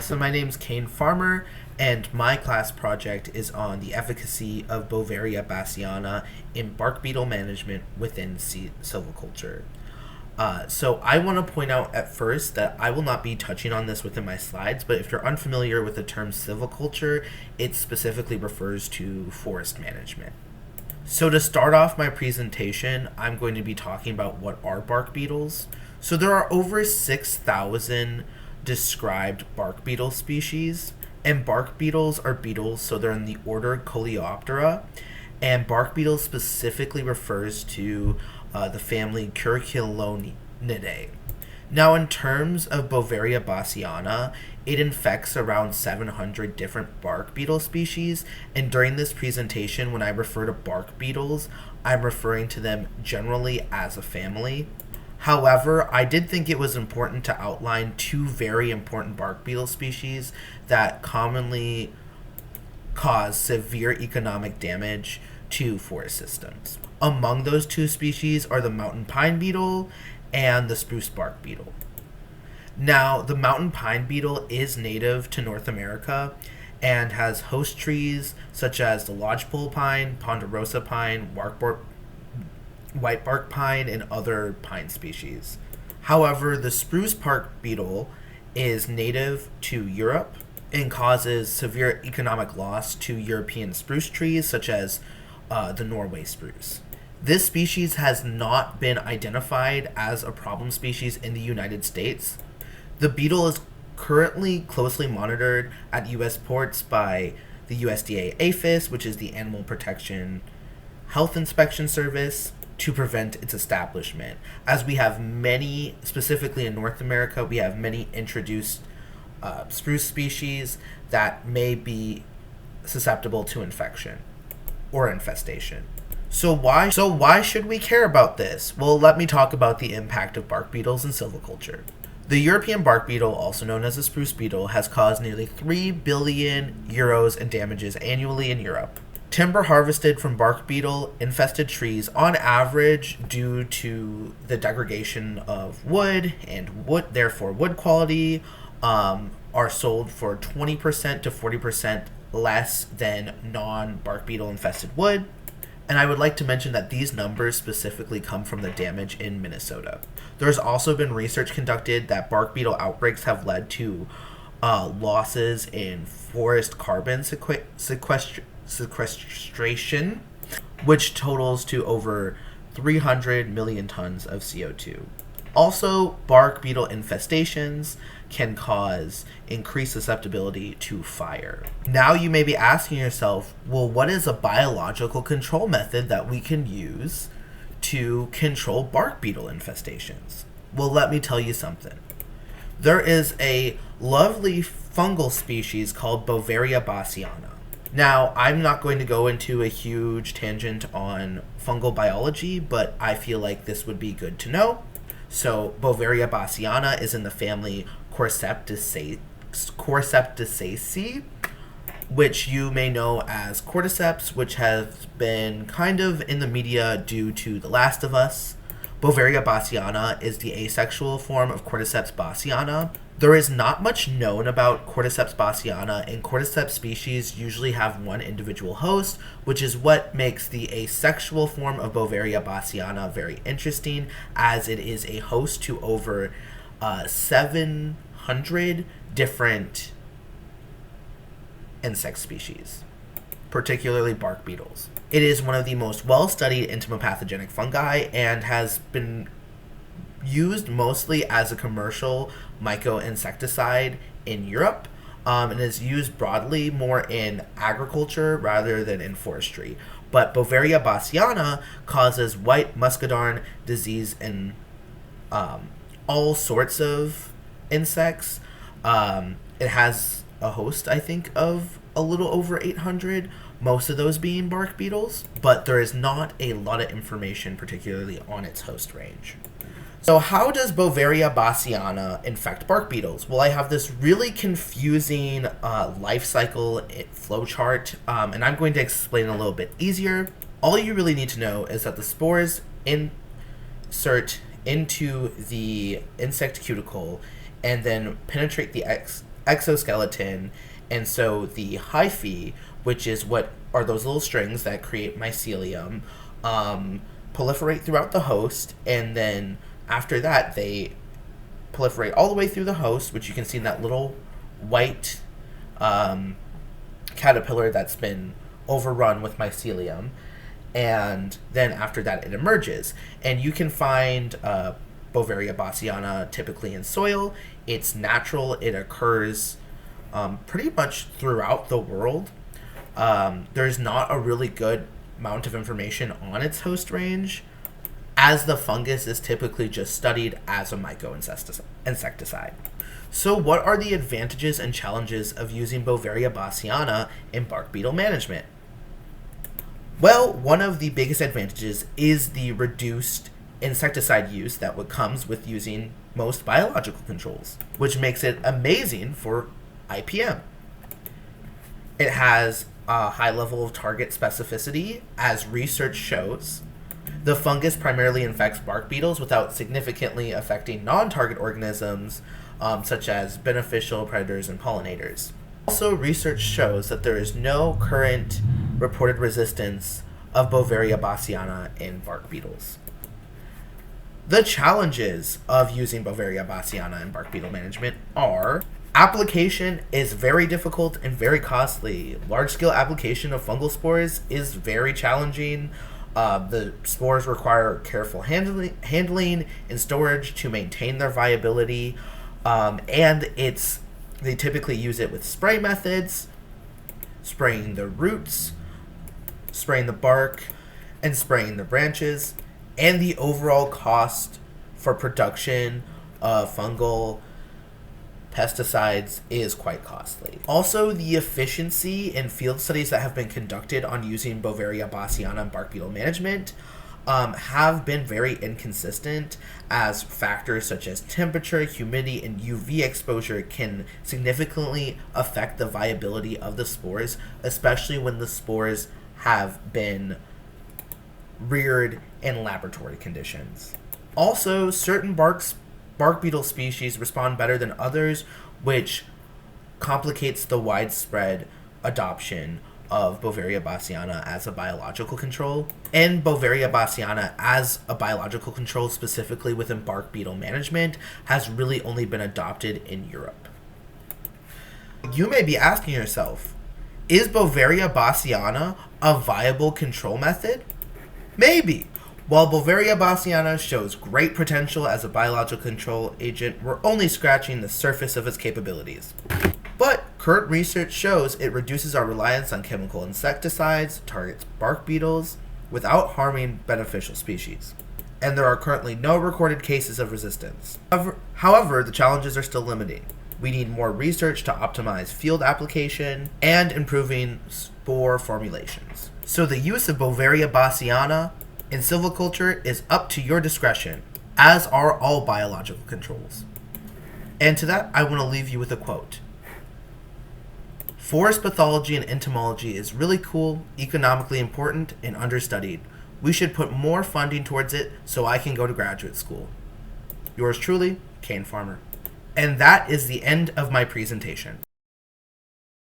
So my name's Kane Farmer, and my class project is on the efficacy of Beauveria bassiana in bark beetle management within silviculture. So I want to point out at first that I will not be touching on this within my slides, but if you're unfamiliar with the term silviculture, it specifically refers to forest management. So to start off my presentation, I'm going to be talking about what are bark beetles. So there are over 6,000 described bark beetle species, and bark beetles are beetles, so they're in the order Coleoptera, and bark beetle specifically refers to the family Curculonidae. Now, in terms of Beauveria bassiana, it infects around 700 different bark beetle species, and during this presentation, when I refer to bark beetles, I'm referring to them generally as a family. However, I did think it was important to outline two very important bark beetle species that commonly cause severe economic damage to forest systems. Among those two species are the mountain pine beetle and the spruce bark beetle. Now, the mountain pine beetle is native to North America and has host trees such as the lodgepole pine, ponderosa pine, white bark pine, and other pine species. However, the spruce bark beetle is native to Europe and causes severe economic loss to European spruce trees such as the Norway spruce. This species has not been identified as a problem species in the United States. The beetle is currently closely monitored at U.S. ports by the USDA APHIS, which is the Animal Protection Health Inspection Service, to prevent its establishment. As we have many, specifically in North America, we have many introduced spruce species that may be susceptible to infection or infestation. So why should we care about this? Well, let me talk about the impact of bark beetles in silviculture. The European bark beetle, also known as the spruce beetle, has caused nearly 3 billion euros in damages annually in Europe. Timber harvested from bark beetle infested trees, on average, due to the degradation of wood and therefore wood quality, are sold for 20% to 40% less than non-bark beetle infested wood. And I would like to mention that these numbers specifically come from the damage in Minnesota. There's also been research conducted that bark beetle outbreaks have led to losses in forest carbon sequestration, which totals to over 300 million tons of CO2. Also, bark beetle infestations can cause increased susceptibility to fire. Now you may be asking yourself, well, what is a biological control method that we can use to control bark beetle infestations? Well, let me tell you something. There is a lovely fungal species called Beauveria bassiana. Now, I'm not going to go into a huge tangent on fungal biology, but I feel like this would be good to know. So, Beauveria bassiana is in the family Cordyceps, which you may know as cordyceps, which has been kind of in the media due to The Last of Us. Beauveria bassiana is the asexual form of Cordyceps bassiana. There is not much known about Cordyceps bassiana, and cordyceps species usually have one individual host, which is what makes the asexual form of Beauveria bassiana very interesting, as it is a host to over 700 different insect species, particularly bark beetles. It is one of the most well-studied entomopathogenic fungi and has been used mostly as a commercial myco-insecticide in Europe, and is used broadly more in agriculture rather than in forestry. But Beauveria bassiana causes white muscadine disease in all sorts of insects. It has a host, I think, of a little over 800, most of those being bark beetles, but there is not a lot of information, particularly on its host range. So how does Beauveria bassiana infect bark beetles? Well, I have this really confusing life cycle flowchart, and I'm going to explain it a little bit easier. All you really need to know is that the spores insert into the insect cuticle and then penetrate the exoskeleton, and so the hyphae, which is what are those little strings that create mycelium, proliferate throughout the host, and then after that they proliferate all the way through the host, which you can see in that little white caterpillar that's been overrun with mycelium, and then after that it emerges. And you can find Beauveria bassiana typically in soil. It's natural. It occurs pretty much throughout the world. There's not a really good amount of information on its host range, as the fungus is typically just studied as a myco-insecticide. So what are the advantages and challenges of using Beauveria bassiana in bark beetle management? Well, one of the biggest advantages is the reduced insecticide use that comes with using most biological controls, which makes it amazing for IPM. It has a high level of target specificity, as research shows. The fungus primarily infects bark beetles without significantly affecting non-target organisms, such as beneficial predators and pollinators. Also, research shows that there is no current reported resistance of Beauveria bassiana in bark beetles. The challenges of using Beauveria bassiana in bark beetle management are: application is very difficult and very costly. Large-scale application of fungal spores is very challenging. The spores require careful handling and storage to maintain their viability, and they typically use it with spray methods, spraying the roots, spraying the bark, and spraying the branches, and the overall cost for production of fungal pesticides is quite costly. Also, the efficiency in field studies that have been conducted on using Beauveria bassiana in bark beetle management have been very inconsistent, as factors such as temperature, humidity, and UV exposure can significantly affect the viability of the spores, especially when the spores have been reared in laboratory conditions. Also, certain bark beetle species respond better than others, which complicates the widespread adoption of Beauveria bassiana as a biological control. And Beauveria bassiana as a biological control, specifically within bark beetle management, has really only been adopted in Europe. You may be asking yourself, is Beauveria bassiana a viable control method? Maybe. While Beauveria bassiana shows great potential as a biological control agent, we're only scratching the surface of its capabilities. But current research shows it reduces our reliance on chemical insecticides, targets bark beetles, without harming beneficial species. And there are currently no recorded cases of resistance. However, the challenges are still limiting. We need more research to optimize field application and improving spore formulations. So the use of Beauveria bassiana in silviculture is up to your discretion, as are all biological controls. And to that, I want to leave you with a quote. Forest pathology and entomology is really cool, economically important, and understudied. We should put more funding towards it so I can go to graduate school. Yours truly, Cane Farmer. And that is the end of my presentation.